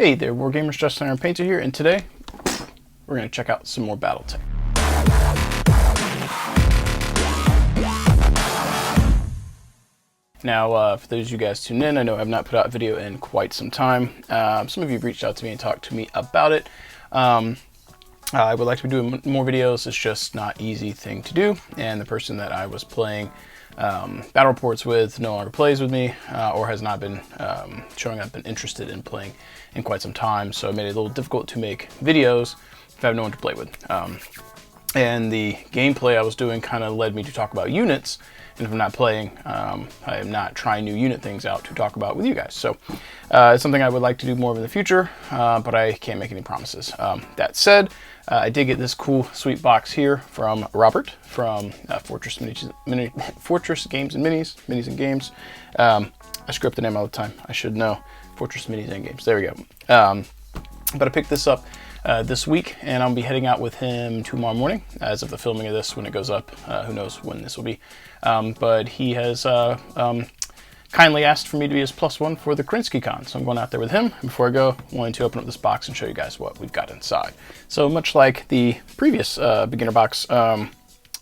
Hey there, Wargamers, Justin Iron Painter here, and today we're going to check out some more Battletech. Now, for those of you guys tuned in, I know I have not put out a video in quite some time. Some of you have reached out to me and talked to me about it. I would like to be doing more videos. It's just not an easy thing to do, and the person that I was playing battle reports with no longer plays with me or has not been showing up and interested in playing in quite some time, so it made it a little difficult to make videos if I have no one to play with. And the gameplay I was doing kind of led me to talk about units, and if I'm not playing, I am not trying new unit things out to talk about with you guys. So it's something I would like to do more of in the future, but I can't make any promises. That said, I did get this cool, sweet box here from Robert from Fortress Games and Minis and Games. I screw up the name all the time. I should know. Fortress Minis and Games. There we go. But I picked this up this week, and I'll be heading out with him tomorrow morning. As of the filming of this, when it goes up, who knows when this will be. But he has kindly asked for me to be his +1 for the KrinskyCon, so I'm going out there with him. Before I go, I wanted to open up this box and show you guys what we've got inside. So much like the previous beginner box,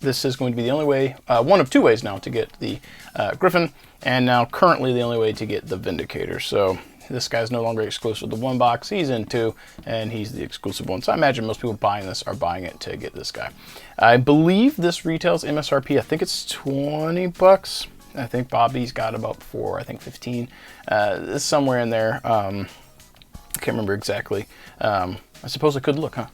this is going to be the only way, one of two ways now to get the Griffin, and now currently the only way to get the Vindicator. So this guy's no longer exclusive to one box, he's in two, and he's the exclusive one. So I imagine most people buying this are buying it to get this guy. I believe this retails MSRP, I think it's 20 bucks. I think Bobby's got about 4, I think 15. It's somewhere in there. I can't remember exactly. I suppose I could look, huh?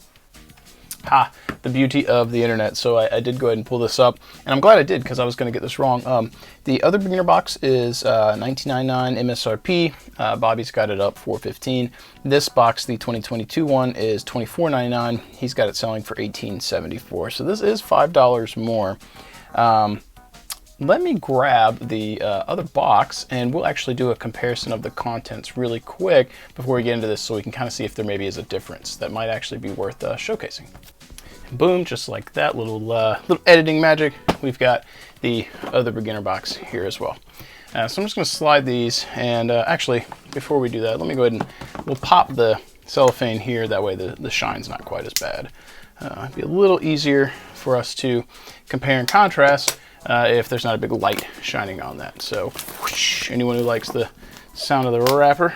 Ha, the beauty of the internet. So I did go ahead and pull this up, and I'm glad I did because I was going to get this wrong. The other beginner box is $19.99 MSRP. Bobby's got it up for $15. This box, the 2022 one, is $24.99. He's got it selling for $18.74. So this is $5 more. Let me grab the other box, and we'll actually do a comparison of the contents really quick before we get into this, so we can kind of see if there maybe is a difference that might actually be worth showcasing. Boom, just like that, little editing magic. We've got the other beginner box here as well. So I'm just going to slide these, and actually, before we do that, let me go ahead and we'll pop the cellophane here. That way the shine's not quite as bad. It'd be a little easier for us to compare and contrast if there's not a big light shining on that. So whoosh, anyone who likes the sound of the wrapper,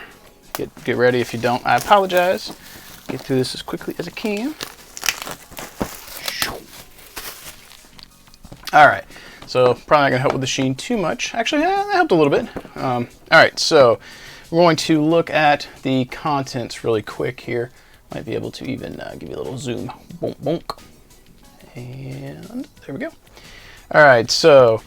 get ready. If you don't, I apologize. Get through this as quickly as I can. All right, so probably not gonna help with the sheen too much. Actually, that helped a little bit. All right, so we're going to look at the contents really quick here. Might be able to even give you a little zoom. Bonk, bonk. And there we go. All right, so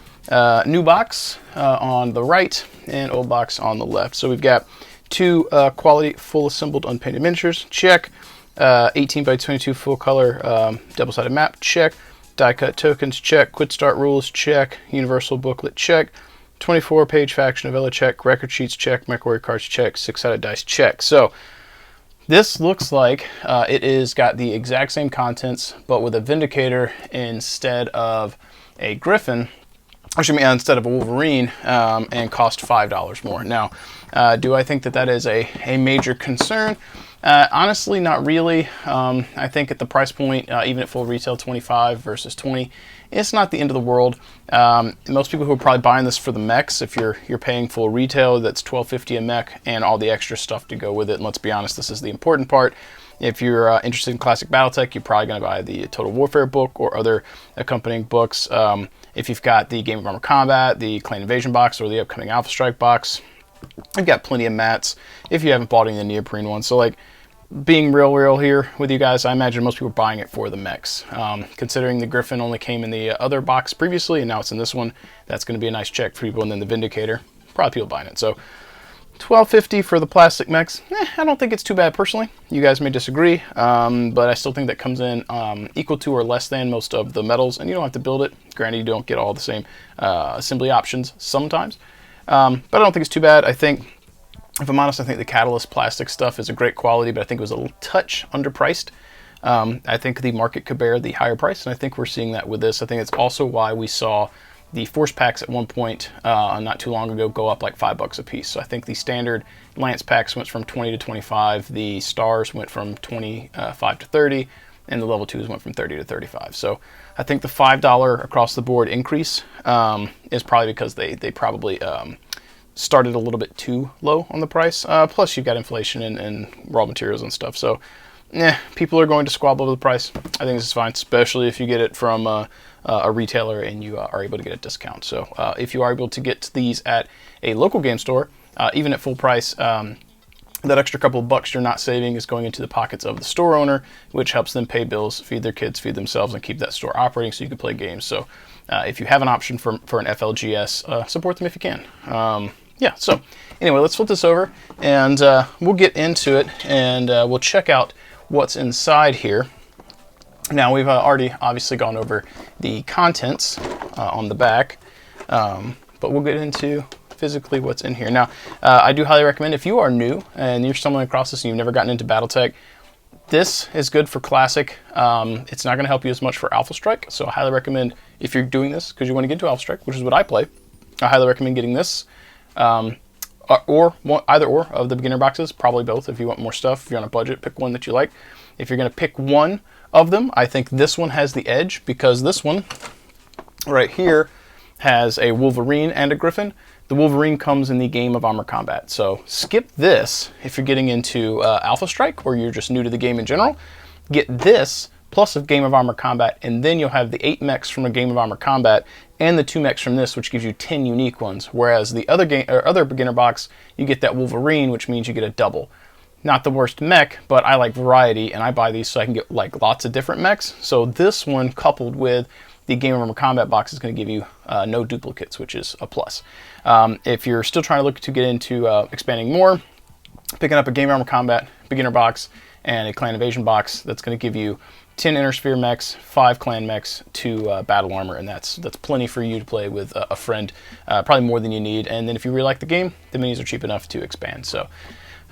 new box on the right and old box on the left. So we've got two quality full assembled unpainted miniatures, check. 18 by 22 full color double-sided map, check. Die cut tokens, check. Quick start rules, check. Universal booklet, check. 24-page faction novella, check. Record sheets, check. MechWarrior cards, check. 6-sided dice, check. So this looks like it is got the exact same contents, but with a Vindicator instead of a Griffin, instead of a Wolverine, and cost $5 more. Now, do I think that that is a major concern? Honestly, not really. I think at the price point, even at full retail, 25 versus 20, it's not the end of the world. Most people who are probably buying this for the mechs, if you're paying full retail, that's $12.50 a mech and all the extra stuff to go with it. And let's be honest, this is the important part. If you're interested in classic Battletech, you're probably going to buy the Total Warfare book or other accompanying books. If you've got the Game of Armor Combat, the Clan Invasion box, or the upcoming Alpha Strike box, I've got plenty of mats if you haven't bought any of the neoprene ones. So, like, being real here with you guys, I imagine most people are buying it for the mechs. Considering the Griffin only came in the other box previously, and now it's in this one, that's going to be a nice check for people. And then the Vindicator, probably people buying it. So $12.50 for the plastic mechs. I don't think it's too bad personally. You guys may disagree, but I still think that comes in equal to or less than most of the metals, and you don't have to build it. Granted, you don't get all the same assembly options sometimes, but I don't think it's too bad. I think, if I'm honest, I think the Catalyst plastic stuff is a great quality, but I think it was a little touch underpriced. I think the market could bear the higher price, and I think we're seeing that with this. I think it's also why we saw the force packs at one point not too long ago go up like $5 a piece. So I think the standard Lance packs went from 20 to 25, the stars went from 25 to 30, and the level 2s went from 30 to 35. So I think the $5 across the board increase is probably because they probably started a little bit too low on the price. Plus you've got inflation and raw materials and stuff. So people are going to squabble over the price. I think this is fine, especially if you get it from a retailer and you are able to get a discount. So if you are able to get these at a local game store, even at full price, that extra couple of bucks you're not saving is going into the pockets of the store owner, which helps them pay bills, feed their kids, feed themselves, and keep that store operating so you can play games. So if you have an option for an FLGS, support them if you can. Yeah, so anyway, let's flip this over and we'll get into it, and we'll check out what's inside here. Now, we've already obviously gone over the contents on the back, but we'll get into physically what's in here. Now, I do highly recommend, if you are new and you're stumbling across this and you've never gotten into Battletech, this is good for Classic. It's not going to help you as much for Alpha Strike, so I highly recommend, if you're doing this because you want to get into Alpha Strike, which is what I play, I highly recommend getting this. Or either or of the beginner boxes, probably both if you want more stuff. If you're on a budget, pick one that you like. If you're going to pick one of them, I think this one has the edge, because this one right here has a Wolverine and a Griffin. The Wolverine comes in the Game of Armor Combat. So skip this if you're getting into Alpha Strike or you're just new to the game in general. Get this plus a Game of Armor Combat, and then you'll have the 8 mechs from a Game of Armor Combat and the 2 mechs from this, which gives you 10 unique ones. Whereas the other beginner box, you get that Wolverine, which means you get a double. Not the worst mech, but I like variety, and I buy these so I can get like lots of different mechs. So this one, coupled with the Game of Armor Combat box, is going to give you no duplicates, which is a plus. If you're still trying to look to get into expanding more, picking up a Game of Armor Combat beginner box and a Clan Invasion box, that's going to give you 10 Inner Sphere mechs, 5 clan mechs, 2 battle armor, and that's plenty for you to play with a friend, probably more than you need. And then if you really like the game, the minis are cheap enough to expand. So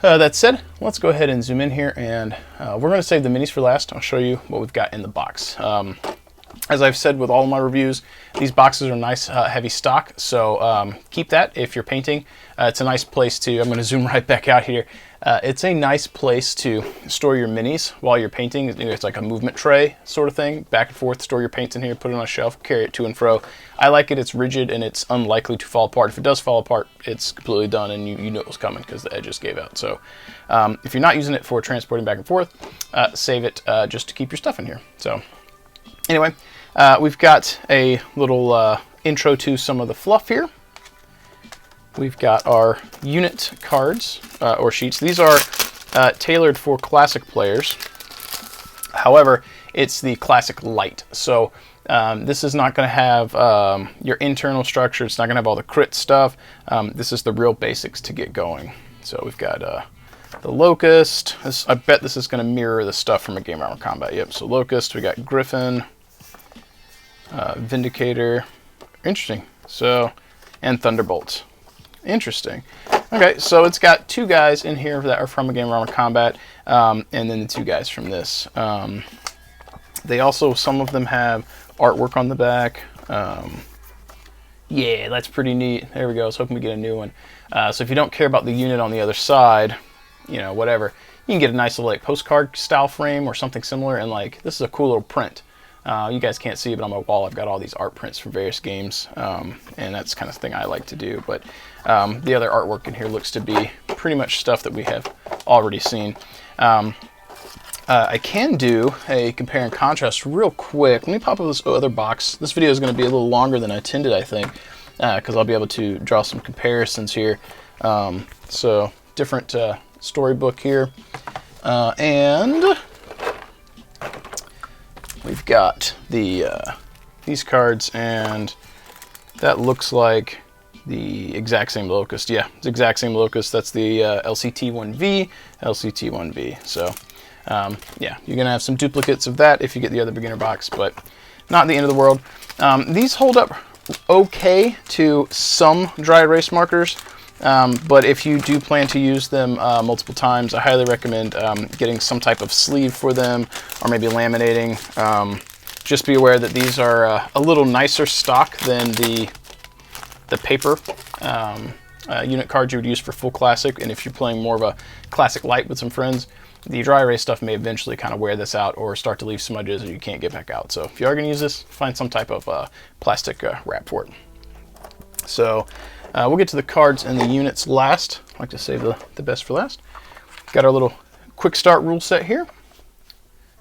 that said, let's go ahead and zoom in here, and we're going to save the minis for last. I'll show you what we've got in the box. As I've said with all of my reviews, these boxes are nice, heavy stock, so keep that if you're painting. It's a nice place to, I'm going to zoom right back out here. It's a nice place to store your minis while you're painting. It's like a movement tray sort of thing, back and forth, store your paints in here, put it on a shelf, carry it to and fro. I like it, it's rigid, and it's unlikely to fall apart. If it does fall apart, it's completely done, and you know it was coming because the edges gave out. So if you're not using it for transporting back and forth, save it just to keep your stuff in here. So anyway, we've got a little intro to some of the fluff here. We've got our unit cards, or sheets. These are tailored for Classic players. However, it's the Classic Light. So this is not going to have your internal structure. It's not going to have all the crit stuff. This is the real basics to get going. So we've got the Locust. I bet this is going to mirror the stuff from a Game of Armor Combat. Yep, so Locust. We got Griffin, Vindicator. Interesting. So, and Thunderbolt. Interesting. Okay, so it's got 2 guys in here that are from a Game of Armor Combat, and then the 2 guys from this. They also, some of them have artwork on the back. Yeah, that's pretty neat. There we go. I was hoping we get a new one. So if you don't care about the unit on the other side, you know, whatever, you can get a nice little like postcard style frame or something similar, and like this is a cool little print. You guys can't see it, but on my wall I've got all these art prints from various games, and that's kind of thing I like to do. But the other artwork in here looks to be pretty much stuff that we have already seen. I can do a compare and contrast real quick. Let me pop up this other box. This video is going to be a little longer than I intended, I think, because I'll be able to draw some comparisons here. So different storybook here, and we've got the these cards, and that looks like the exact same Locust. Yeah, it's the exact same Locust. That's the LCT-1V, LCT-1V. So yeah, you're gonna have some duplicates of that if you get the other beginner box, but not the end of the world. These hold up okay to some dry erase markers, but if you do plan to use them multiple times, I highly recommend getting some type of sleeve for them, or maybe laminating. just be aware that these are a little nicer stock than the paper unit cards you would use for full classic. And if you're playing more of a classic light with some friends, the dry erase stuff may eventually kind of wear this out or start to leave smudges and you can't get back out. So if you are going to use this, find some type of plastic wrap for it. So we'll get to the cards and the units last. I like to save the best for last. Got our little quick start rule set here.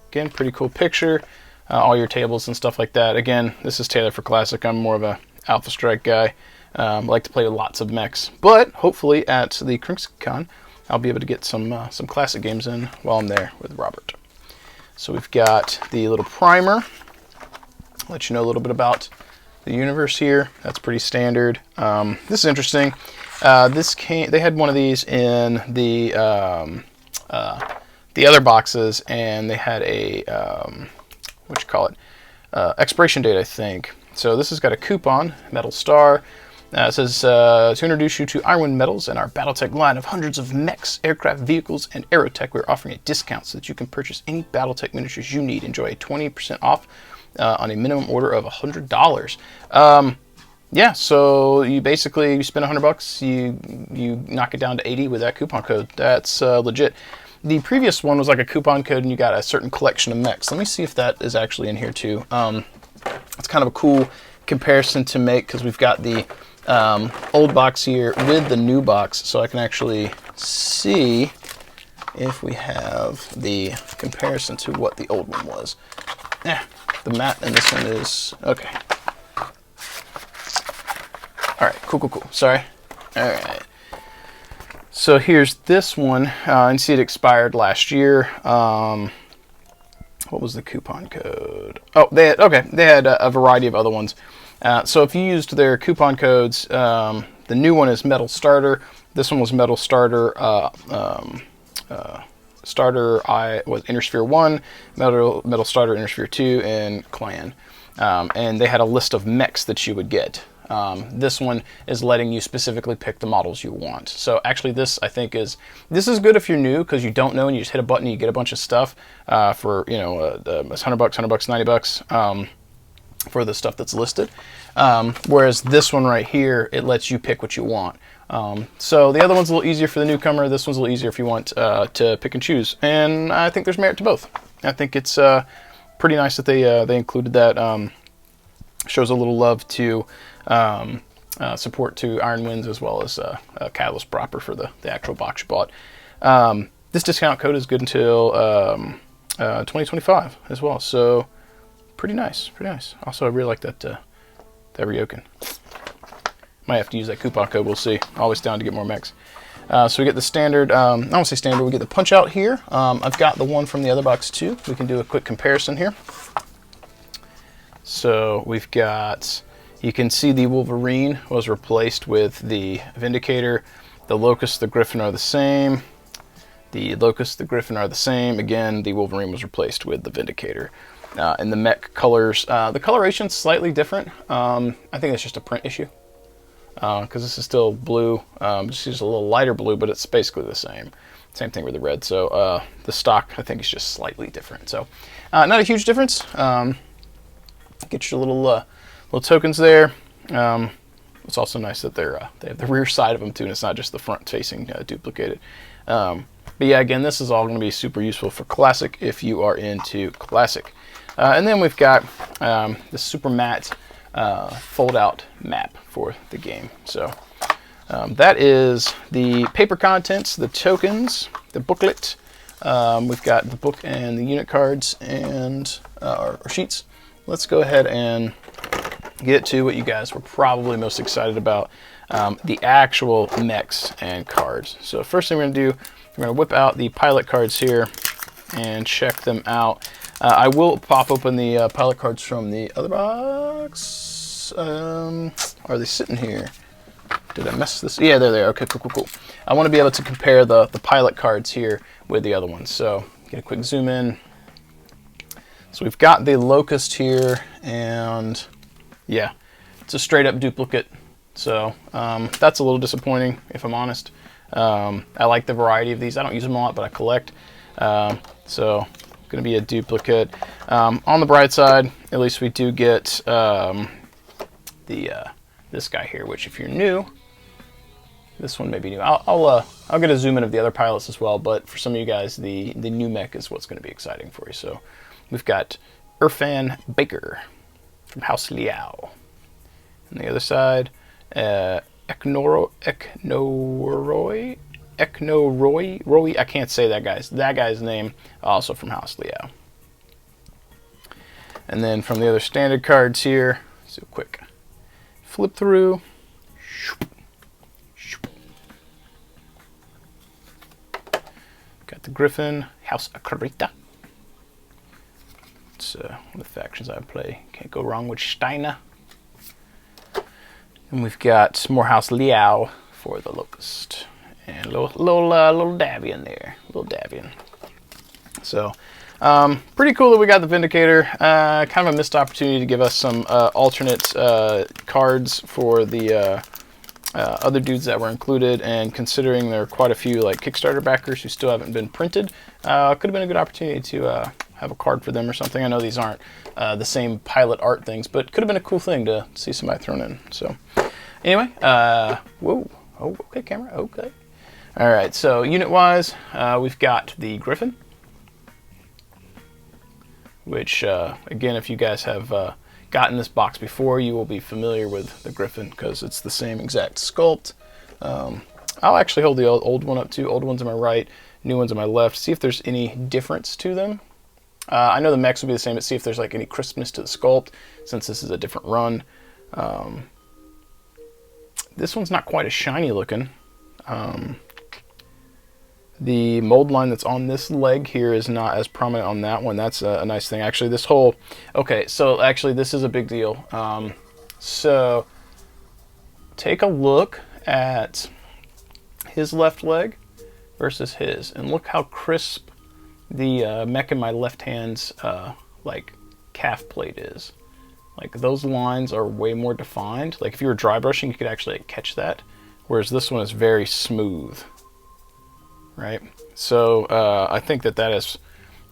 Again, pretty cool picture. All your tables and stuff like that. Again, this is tailored for classic. I'm more of a Alpha Strike guy. I like to play with lots of mechs, but hopefully at the CrimsonCon, I'll be able to get some classic games in while I'm there with Robert. So we've got the little primer. Let you know a little bit about the universe here. That's pretty standard. This is interesting. They had one of these in the other boxes, and they had a what you call it, expiration date, I think. So this has got a coupon, Metal Star. It says, to introduce you to Ironwind Metals and our Battletech line of hundreds of mechs, aircraft, vehicles, and aerotech. We're offering a discount so that you can purchase any Battletech miniatures you need. Enjoy a 20% off on a minimum order of $100. Yeah, so you basically spend $100, you knock it down to 80 with that coupon code. That's legit. The previous one was like a coupon code and you got a certain collection of mechs. Let me see if that is actually in here too. It's kind of a cool comparison to make because we've got the old box here with the new box, so I can actually see if we have the comparison to what the old one was. The matte and this one is okay. All right, cool. Sorry. All right. So here's this one, and see it expired last year. What was the coupon code? Oh, they had a variety of other ones. So if you used their coupon codes, the new one is Metal Starter. This one was Metal Starter. Starter was Innersphere 1, Metal Starter Innersphere 2, and Clan. And they had a list of mechs that you would get. This one is letting you specifically pick the models you want. So actually this, I think, is good if you're new because you don't know and you just hit a button and you get a bunch of stuff for, you know, $100, $90, for the stuff that's listed. Whereas this one right here, it lets you pick what you want. So the other one's a little easier for the newcomer. This one's a little easier if you want to pick and choose. And I think there's merit to both. I think it's pretty nice that they included that. Shows a little love to support to Iron Winds as well as Catalyst proper for the actual box you bought. This discount code is good until 2025 as well. So pretty nice. Also, I really like that Ryokan. Might have to use that coupon code. We'll see. Always down to get more mechs. So we get the standard. I won't say standard. We get the punch out here. I've got the one from the other box too. We can do a quick comparison here. So we've got. You can see the Wolverine was replaced with the Vindicator. The Locust, the Griffin are the same. The Locust, the Griffin are the same. Again, the Wolverine was replaced with the Vindicator. And the mech colors, the coloration's slightly different. I think it's just a print issue. Because this is still blue. Just a little lighter blue, but it's basically the same. Same thing with the red. So the stock, I think, is just slightly different. So not a huge difference. Get your little tokens there. It's also nice that they have the rear side of them too, and it's not just the front facing duplicated. But yeah, again, this is all going to be super useful for Classic if you are into Classic. And then we've got the super matte fold-out map for the game. So that is the paper contents, the tokens, the booklet. We've got the book and the unit cards and our sheets. Let's go ahead and get to what you guys were probably most excited about, the actual mechs and cards. So first thing we're going to do, we're going to whip out the pilot cards here and check them out. I will pop open the pilot cards from the other box. Are they sitting here? Did I mess this? Yeah, they're there. Okay, cool. I want to be able to compare the pilot cards here with the other ones. So get a quick zoom in. So we've got the Locust here, and yeah, it's a straight up duplicate. So that's a little disappointing, if I'm honest. I like the variety of these. I don't use them a lot, but I collect. So going to be a duplicate. On the bright side, it at least we do get this guy here, which if you're new, this one may be new. I'll get a zoom in of the other pilots as well, but for some of you guys, the new mech is what's going to be exciting for you. So we've got Irfan Baker from House Liao. On the other side, Eknoroy, I can't say that guy's name, also from House Liao. And then from the other standard cards here, let's do a quick flip through. Got the Griffin, House Akarita. It's one of the factions I play. Can't go wrong with Steiner. And we've got more House Liao for the Locust. And little Davian there. Little Davian. So, pretty cool that we got the Vindicator. Kind of a missed opportunity to give us some alternate cards for the other dudes that were included, and considering there are quite a few like Kickstarter backers who still haven't been printed, could have been a good opportunity to have a card for them or something. I know these aren't the same pilot art things, but could have been a cool thing to see somebody thrown in. So anyway, whoa, oh, okay, camera, okay. All right, so unit-wise, we've got the Griffin, which, again, if you guys have gotten this box before, you will be familiar with the Griffin because it's the same exact sculpt. I'll actually hold the old one up too. Old one's on my right, new one's on my left. See if there's any difference to them. I know the mechs will be the same, but see if there's like any crispness to the sculpt since this is a different run. This one's not quite as shiny looking. The mold line that's on this leg here is not as prominent on that one. That's a nice thing. Actually, this whole... Okay, so actually this is a big deal. So take a look at his left leg versus his, and look how crisp the mech in my left hand's like calf plate is. Like those lines are way more defined. Like if you were dry brushing, you could actually catch that, whereas this one is very smooth. Right, so I think that is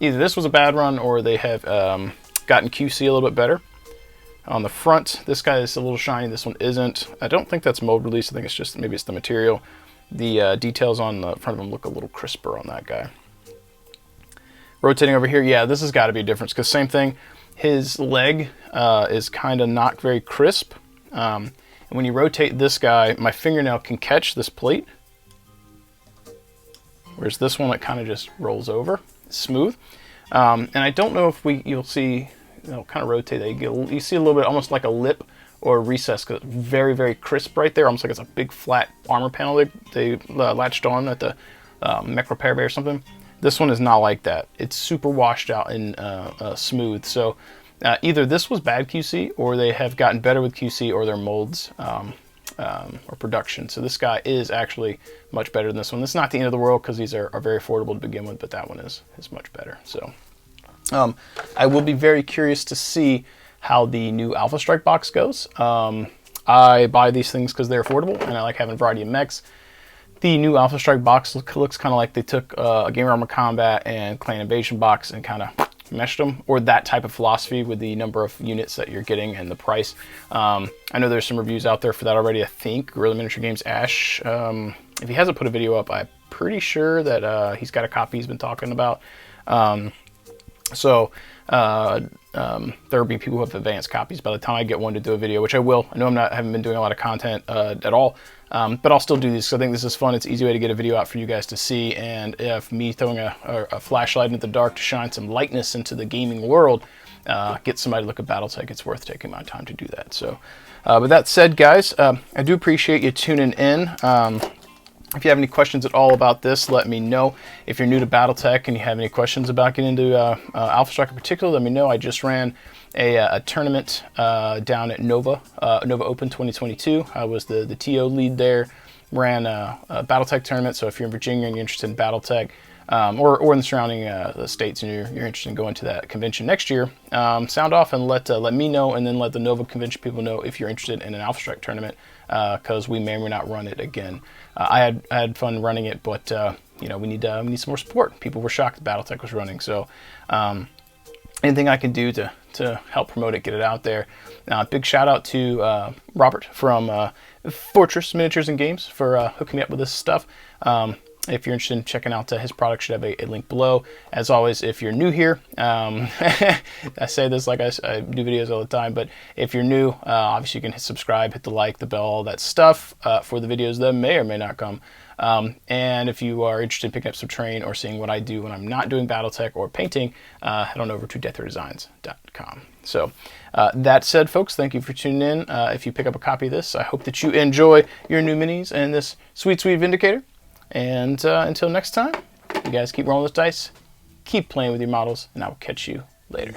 either this was a bad run or they have gotten QC a little bit better. On the front, this guy is a little shiny, this one isn't. I don't think that's mold release, I think it's just, maybe it's the material. The details on the front of them look a little crisper on that guy. Rotating over here, yeah, this has got to be a difference, because same thing, his leg is kind of not very crisp. And when you rotate this guy, my fingernail can catch this plate. Whereas this one, it kind of just rolls over. It's smooth. And I don't know if you'll see, kind of rotate that. You see a little bit, almost like a lip or a recess, because it's very, very crisp right there. Almost like it's a big flat armor panel they latched on at the mech repair bay or something. This one is not like that. It's super washed out and smooth. So either this was bad QC, or they have gotten better with QC, or their molds or production. So this guy is actually much better than this one. This is not the end of the world because these are very affordable to begin with, but that one is much better. So I will be very curious to see how the new Alpha Strike box goes. I buy these things because they're affordable and I like having a variety of mechs. The new Alpha Strike box looks kind of like they took a Game Armor Combat and Clan Invasion box and kind of meshed them, or that type of philosophy with the number of units that you're getting and the price. I know there's some reviews out there for that already. I think Guerrilla Miniature Games Ash, if he hasn't put a video up, I'm pretty sure that he's got a copy he's been talking about. There'll be people who have advanced copies by the time I get one to do a video, which I will. I know I haven't been doing a lot of content at all, but I'll still do these because I think this is fun. It's an easy way to get a video out for you guys to see, and if me throwing a flashlight into the dark to shine some lightness into the gaming world, get somebody to look at Battletech, it's worth taking my time to do that. So with that said, guys, I do appreciate you tuning in. If you have any questions at all about this, let me know. If you're new to Battletech and you have any questions about getting into Alpha Strike in particular, let me know. I just ran a tournament down at Nova Open 2022. I was the TO lead there, ran a Battletech tournament. So if you're in Virginia and you're interested in Battletech, or in the surrounding states and you're interested in going to that convention next year, sound off and let me know, and then let the Nova convention people know if you're interested in an Alpha Strike tournament, because we may or may not run it again. I had fun running it, but you know, we need some more support. People were shocked that Battletech was running, so anything I can do to to help promote it, get it out there. Big shout out to Robert from Fortress Miniatures and Games for hooking me up with this stuff. If you're interested in checking out his product, should have a link below. As always, if you're new here, I say this like I do videos all the time, but if you're new, obviously you can hit subscribe, hit the like, the bell, all that stuff for the videos that may or may not come. And if you are interested in picking up some terrain or seeing what I do when I'm not doing Battletech or painting, head on over to deathrodesigns.com. So that said, folks, thank you for tuning in. If you pick up a copy of this, I hope that you enjoy your new minis and this sweet, sweet Vindicator. And until next time, you guys keep rolling those dice, keep playing with your models, and I will catch you later.